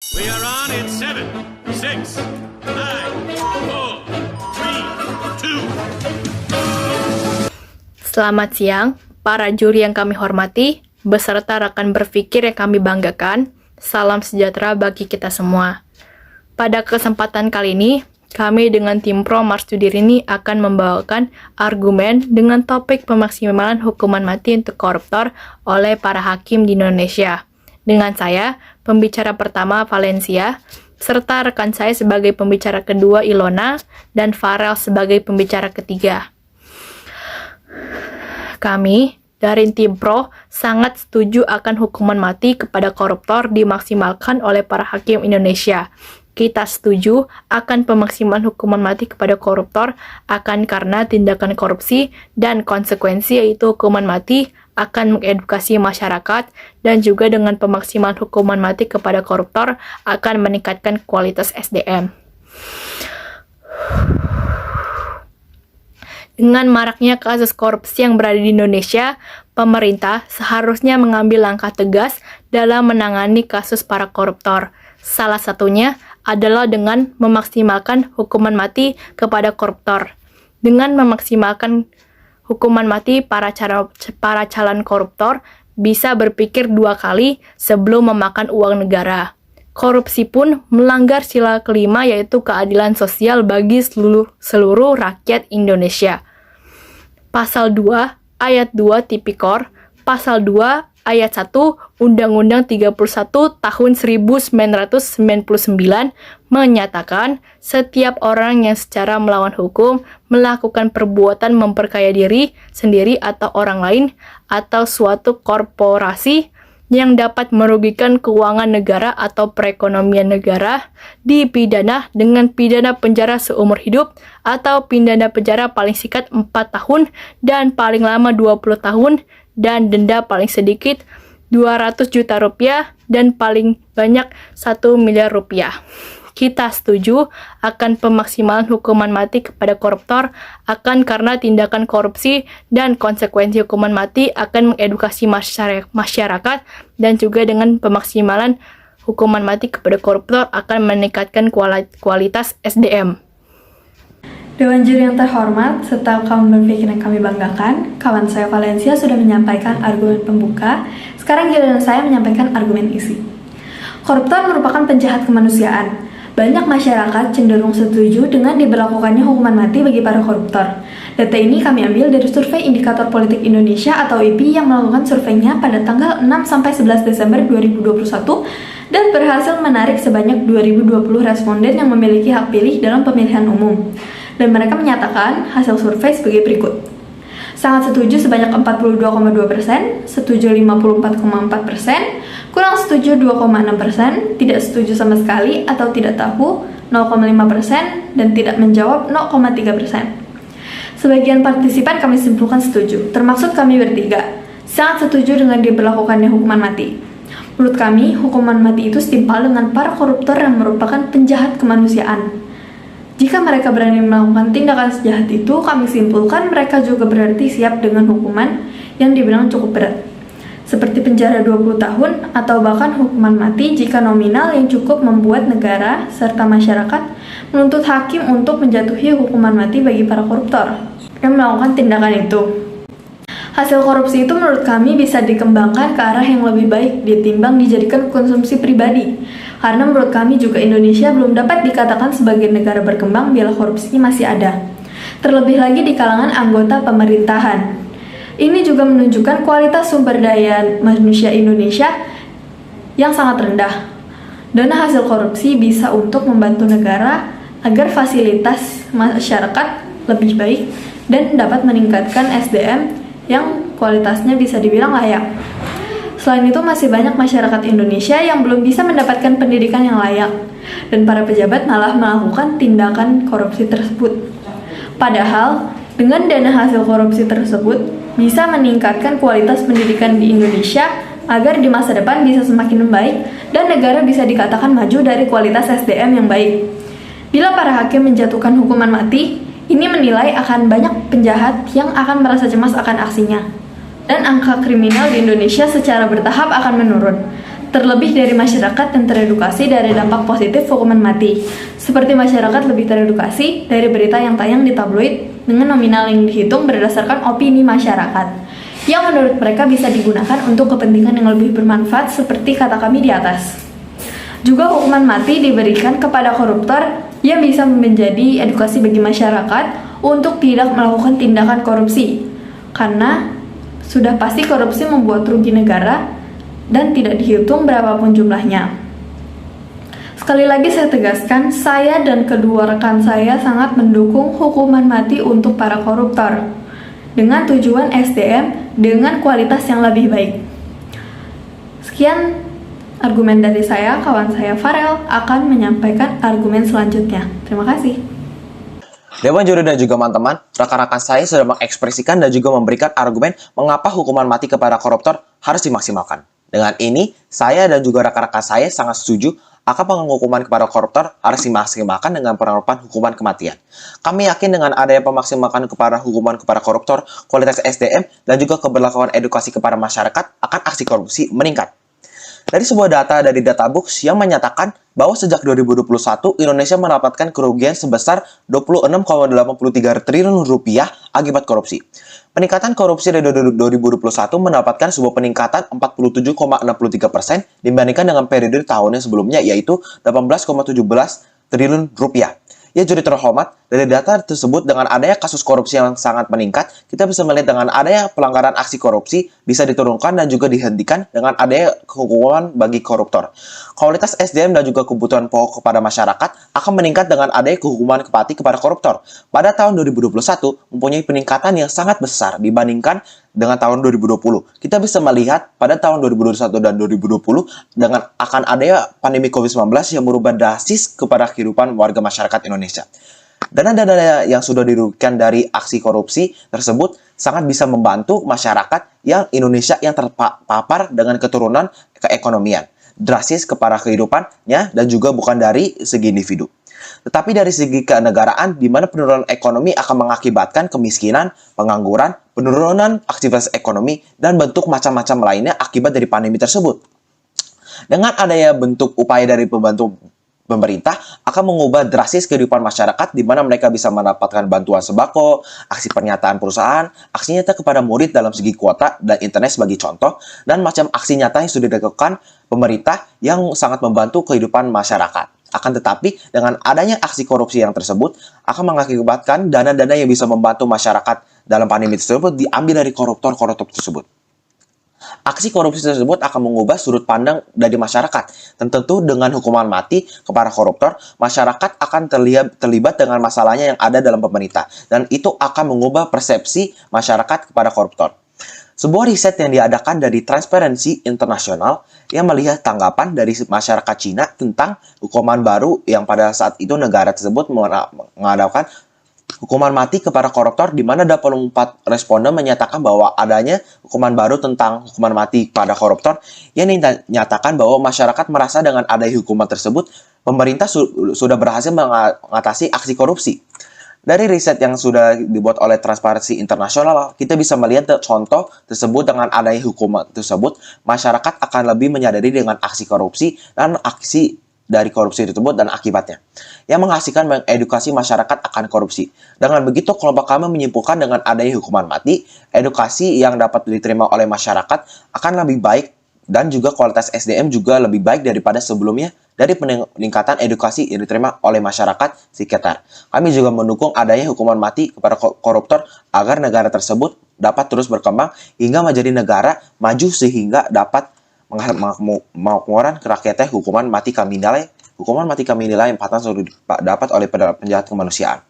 We are on in 7, 6, 5, 4, 3, 2. Selamat siang, para juri yang kami hormati, beserta rekan berpikir yang kami banggakan. Salam sejahtera bagi kita semua. Pada kesempatan kali ini, kami dengan tim Pro Marsudi akan membawakan argumen dengan topik pemaksimalan hukuman mati untuk koruptor oleh para hakim di Indonesia. Dengan saya, pembicara pertama Valencia, serta rekan saya sebagai pembicara kedua Ilona, dan Farel sebagai pembicara ketiga. Kami dari tim Pro sangat setuju akan hukuman mati kepada koruptor dimaksimalkan oleh para hakim Indonesia. Kita setuju akan pemaksimalan hukuman mati kepada koruptor akan karena tindakan korupsi dan konsekuensi yaitu hukuman mati akan mengedukasi masyarakat, dan juga dengan pemaksimalan hukuman mati kepada koruptor akan meningkatkan kualitas SDM. Dengan maraknya kasus korupsi yang berada di Indonesia, pemerintah seharusnya mengambil langkah tegas dalam menangani kasus para koruptor. Salah satunya adalah dengan memaksimalkan hukuman mati kepada koruptor. Dengan memaksimalkan hukuman mati, para calon koruptor bisa berpikir dua kali sebelum memakan uang negara. Korupsi pun melanggar sila kelima yaitu keadilan sosial bagi seluruh rakyat Indonesia. Pasal 2 ayat 2 Tipikor, Pasal 2 ayat 1 Undang-Undang 31 tahun 1999 menyatakan setiap orang yang secara melawan hukum melakukan perbuatan memperkaya diri sendiri atau orang lain atau suatu korporasi yang dapat merugikan keuangan negara atau perekonomian negara dipidana dengan pidana penjara seumur hidup atau pidana penjara paling singkat 4 tahun dan paling lama 20 tahun dan denda paling sedikit 200 juta rupiah dan paling banyak 1 miliar rupiah. Kita setuju akan pemaksimalan hukuman mati kepada koruptor akan karena tindakan korupsi dan konsekuensi hukuman mati akan mengedukasi masyarakat, dan juga dengan pemaksimalan hukuman mati kepada koruptor akan meningkatkan kualitas SDM. Dewan juri yang terhormat, serta kaum berpikir yang kami banggakan, kawan saya Valencia sudah menyampaikan argumen pembuka. Sekarang giliran saya menyampaikan argumen isi. Koruptor merupakan penjahat kemanusiaan. Banyak masyarakat cenderung setuju dengan diberlakukannya hukuman mati bagi para koruptor. Data ini kami ambil dari Survei Indikator Politik Indonesia atau IPI yang melakukan surveinya pada tanggal 6-11 Desember 2021 dan berhasil menarik sebanyak 2020 responden yang memiliki hak pilih dalam pemilihan umum. Dan mereka menyatakan hasil survei sebagai berikut. Sangat setuju sebanyak 42,2%, setuju 54,4%, kurang setuju 2,6%, tidak setuju sama sekali atau tidak tahu 0,5%, dan tidak menjawab 0,3%. Sebagian partisipan kami simpulkan setuju, termaksud kami bertiga. Sangat setuju dengan diberlakukannya hukuman mati. Menurut kami, hukuman mati itu setimpal dengan para koruptor yang merupakan penjahat kemanusiaan. Jika mereka berani melakukan tindakan sejahat itu, kami simpulkan mereka juga berarti siap dengan hukuman yang dibilang cukup berat. Seperti penjara 20 tahun atau bahkan hukuman mati jika nominal yang cukup membuat negara serta masyarakat menuntut hakim untuk menjatuhi hukuman mati bagi para koruptor yang melakukan tindakan itu. Hasil korupsi itu menurut kami bisa dikembangkan ke arah yang lebih baik ditimbang dijadikan konsumsi pribadi. Karena menurut kami juga Indonesia belum dapat dikatakan sebagai negara berkembang bila korupsi masih ada. Terlebih lagi di kalangan anggota pemerintahan. Ini juga menunjukkan kualitas sumber daya manusia Indonesia yang sangat rendah. Dana hasil korupsi bisa untuk membantu negara agar fasilitas masyarakat lebih baik dan dapat meningkatkan SDM yang kualitasnya bisa dibilang layak. Selain itu masih banyak masyarakat Indonesia yang belum bisa mendapatkan pendidikan yang layak, dan para pejabat malah melakukan tindakan korupsi tersebut. Padahal, dengan dana hasil korupsi tersebut bisa meningkatkan kualitas pendidikan di Indonesia agar di masa depan bisa semakin membaik dan negara bisa dikatakan maju dari kualitas SDM yang baik. Bila para hakim menjatuhkan hukuman mati, ini menilai akan banyak penjahat yang akan merasa cemas akan aksinya. Dan angka kriminal di Indonesia secara bertahap akan menurun. terlebih dari masyarakat yang teredukasi dari dampak positif hukuman mati. Seperti masyarakat lebih teredukasi dari berita yang tayang di tabloid dengan nominal yang dihitung berdasarkan opini masyarakat, yang menurut mereka bisa digunakan untuk kepentingan yang lebih bermanfaat seperti kata kami di atas. Juga hukuman mati diberikan kepada koruptor yang bisa menjadi edukasi bagi masyarakat untuk tidak melakukan tindakan korupsi, karena sudah pasti korupsi membuat rugi negara dan tidak dihitung berapapun jumlahnya. Sekali lagi saya tegaskan, saya dan kedua rekan saya sangat mendukung hukuman mati untuk para koruptor dengan tujuan SDM dengan kualitas yang lebih baik. Sekian argumen dari saya, kawan saya Farel akan menyampaikan argumen selanjutnya. Terima kasih. Dewan juri dan juga teman-teman, rekan-rekan saya sudah mengekspresikan dan juga memberikan argumen mengapa hukuman mati kepada koruptor harus dimaksimalkan. Dengan ini, saya dan juga rekan-rekan saya sangat setuju akan penghukuman kepada koruptor harus dimaksimalkan dengan penerapan hukuman kematian. Kami yakin dengan adanya pemaksimalkan kepada hukuman kepada koruptor, kualitas SDM, dan juga keberlakuan edukasi kepada masyarakat akan aksi korupsi meningkat. Dari sebuah data dari Databooks yang menyatakan bahwa sejak 2021 Indonesia mendapatkan kerugian sebesar 26,83 triliun rupiah akibat korupsi. Peningkatan korupsi dari 2021 mendapatkan sebuah peningkatan 47,63% dibandingkan dengan periode tahun yang sebelumnya, yaitu 18,17 triliun rupiah. Ya juri terhormat, dari data tersebut dengan adanya kasus korupsi yang sangat meningkat, kita bisa melihat dengan adanya pelanggaran aksi korupsi bisa diturunkan dan juga dihentikan dengan adanya hukuman bagi koruptor. Kualitas SDM dan juga kebutuhan pokok kepada masyarakat akan meningkat dengan adanya hukuman mati kepada koruptor. Pada tahun 2021 mempunyai peningkatan yang sangat besar dibandingkan dengan tahun 2020. Kita bisa melihat pada tahun 2021 dan 2020 dengan akan adanya pandemi COVID-19 yang merubah drastis kepada kehidupan warga masyarakat Indonesia. Dana-dana yang sudah dirugikan dari aksi korupsi tersebut sangat bisa membantu masyarakat yang Indonesia yang terpapar dengan keturunan keekonomian drastis kepada kehidupannya dan juga bukan dari segi individu. Tetapi dari segi kenegaraan, di mana penurunan ekonomi akan mengakibatkan kemiskinan, pengangguran, penurunan aktivitas ekonomi, dan bentuk macam-macam lainnya akibat dari pandemi tersebut. Dengan adanya bentuk upaya dari pembantu pemerintah akan mengubah drastis kehidupan masyarakat di mana mereka bisa mendapatkan bantuan sembako, aksi pernyataan perusahaan, aksi nyata kepada murid dalam segi kuota dan internet sebagai contoh, dan macam aksi nyata yang sudah dilakukan pemerintah yang sangat membantu kehidupan masyarakat. Akan tetapi, dengan adanya aksi korupsi yang tersebut akan mengakibatkan dana-dana yang bisa membantu masyarakat dalam pandemi tersebut diambil dari koruptor-koruptor tersebut. Aksi korupsi tersebut akan mengubah sudut pandang dari masyarakat. Tentu dengan hukuman mati kepada koruptor, masyarakat akan terlibat dengan masalahnya yang ada dalam pemerintah. Dan itu akan mengubah persepsi masyarakat kepada koruptor. Sebuah riset yang diadakan dari Transparency International yang melihat tanggapan dari masyarakat Cina tentang hukuman baru yang pada saat itu negara tersebut mengadakan hukuman mati kepada koruptor, di mana 24 responden menyatakan bahwa adanya hukuman baru tentang hukuman mati pada koruptor yang dinyatakan bahwa masyarakat merasa dengan adanya hukuman tersebut, pemerintah sudah berhasil mengatasi aksi korupsi. Dari riset yang sudah dibuat oleh Transparency International, kita bisa melihat contoh tersebut dengan adanya hukuman tersebut, masyarakat akan lebih menyadari dengan aksi korupsi dan aksi dari korupsi tersebut dan akibatnya, yang menghasilkan mengedukasi masyarakat akan korupsi. Dengan begitu, kelompok kami menyimpulkan dengan adanya hukuman mati, edukasi yang dapat diterima oleh masyarakat akan lebih baik dan juga kualitas SDM juga lebih baik daripada sebelumnya dari peningkatan edukasi yang diterima oleh masyarakat sekitar. Kami juga mendukung adanya hukuman mati kepada koruptor agar negara tersebut dapat terus berkembang hingga menjadi negara maju sehingga dapat mengakomodir rakyatnya. Hukuman mati kami nilai 4 tahun sudah dapat oleh penjahat kemanusiaan.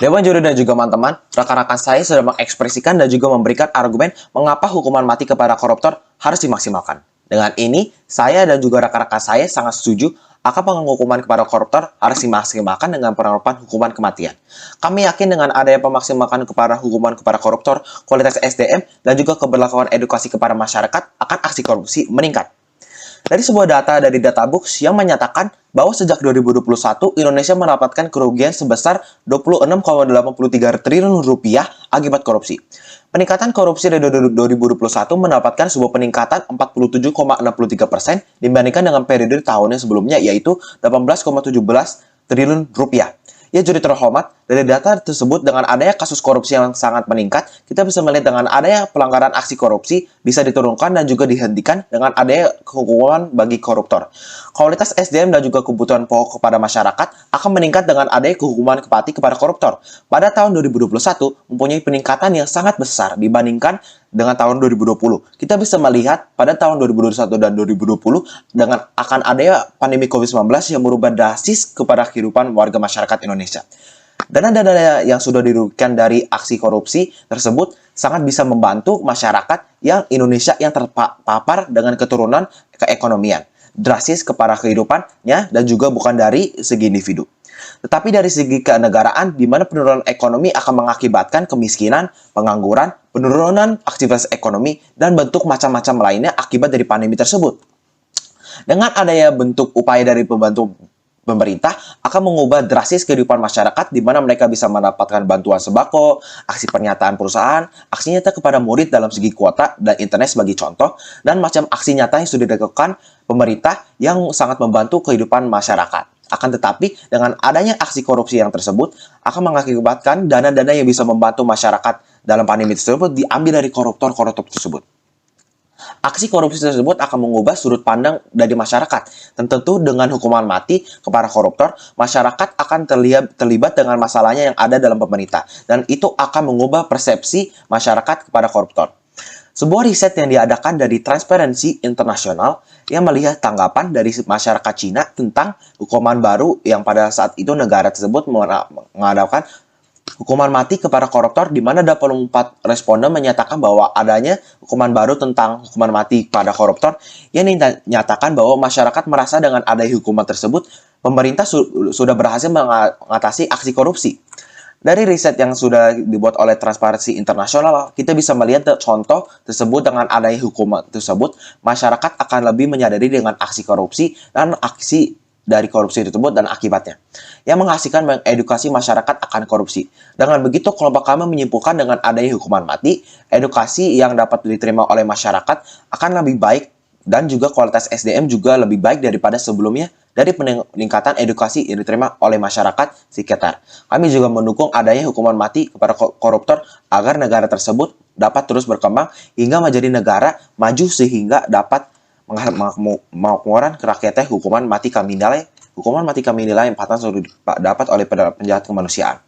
Dewan juri dan juga teman-teman, rekan-rekan saya sudah mengekspresikan dan juga memberikan argumen mengapa hukuman mati kepada koruptor harus dimaksimalkan. Dengan ini, saya dan juga rekan-rekan saya sangat setuju akan penghukuman kepada koruptor harus dimaksimalkan dengan penerapan hukuman kematian. Kami yakin dengan adanya pemaksimalkan kepada hukuman kepada koruptor, kualitas SDM, dan juga keberlakuan edukasi kepada masyarakat akan aksi korupsi meningkat. Dari sebuah data dari Databooks yang menyatakan bahwa sejak 2021 Indonesia mendapatkan kerugian sebesar 26,83 triliun rupiah akibat korupsi. Peningkatan korupsi dari 2021 mendapatkan sebuah peningkatan 47,63% dibandingkan dengan periode tahunnya sebelumnya, yaitu 18,17 triliun rupiah. Ya, juri terhormat, dari data tersebut dengan adanya kasus korupsi yang sangat meningkat, kita bisa melihat dengan adanya pelanggaran aksi korupsi bisa diturunkan dan juga dihentikan dengan adanya hukuman bagi koruptor. Kualitas SDM dan juga kebutuhan pokok kepada masyarakat akan meningkat dengan adanya hukuman mati kepada koruptor. Pada tahun 2021 mempunyai peningkatan yang sangat besar dibandingkan dengan tahun 2020. Kita bisa melihat pada tahun 2021 dan 2020 dengan akan adanya pandemi COVID-19 yang merubah drastis kepada kehidupan warga masyarakat Indonesia. Dana-dana yang sudah dirugikan dari aksi korupsi tersebut sangat bisa membantu masyarakat yang Indonesia yang terpapar dengan keturunan keekonomian drastis kepada kehidupannya dan juga bukan dari segi individu. Tetapi dari segi kenegaraan, di mana penurunan ekonomi akan mengakibatkan kemiskinan, pengangguran, penurunan aktivitas ekonomi, dan bentuk macam-macam lainnya akibat dari pandemi tersebut. Dengan adanya bentuk upaya dari pembantu pemerintah akan mengubah drastis kehidupan masyarakat di mana mereka bisa mendapatkan bantuan sembako, aksi pernyataan perusahaan, aksi nyata kepada murid dalam segi kuota dan internet sebagai contoh, dan macam aksi nyata yang sudah dilakukan pemerintah yang sangat membantu kehidupan masyarakat. Akan tetapi, dengan adanya aksi korupsi yang tersebut akan mengakibatkan dana-dana yang bisa membantu masyarakat dalam pandemi tersebut diambil dari koruptor-koruptor tersebut. Aksi korupsi tersebut akan mengubah sudut pandang dari masyarakat. Dan tentu dengan hukuman mati kepada koruptor, masyarakat akan terlibat dengan masalahnya yang ada dalam pemerintah. Dan itu akan mengubah persepsi masyarakat kepada koruptor. Sebuah riset yang diadakan dari Transparency International yang melihat tanggapan dari masyarakat Cina tentang hukuman baru yang pada saat itu negara tersebut mengadakan hukuman mati kepada koruptor, di mana 24 responden menyatakan bahwa adanya hukuman baru tentang hukuman mati pada koruptor yang dinyatakan bahwa masyarakat merasa dengan adanya hukuman tersebut pemerintah sudah berhasil mengatasi aksi korupsi. Dari riset yang sudah dibuat oleh Transparency International, kita bisa melihat contoh tersebut dengan adanya hukuman tersebut, masyarakat akan lebih menyadari dengan aksi korupsi dan aksi dari korupsi tersebut dan akibatnya, yang menghasilkan mengedukasi masyarakat akan korupsi. Dengan begitu, kelompok kami menyimpulkan dengan adanya hukuman mati, edukasi yang dapat diterima oleh masyarakat akan lebih baik dan juga kualitas SDM juga lebih baik daripada sebelumnya dari peningkatan edukasi yang diterima oleh masyarakat sekitar. Kami juga mendukung adanya hukuman mati kepada koruptor agar negara tersebut dapat terus berkembang hingga menjadi negara maju sehingga dapat mengakomodir rakyatnya. Hukuman mati kami nilai yang patah dapat oleh penjahat kemanusiaan.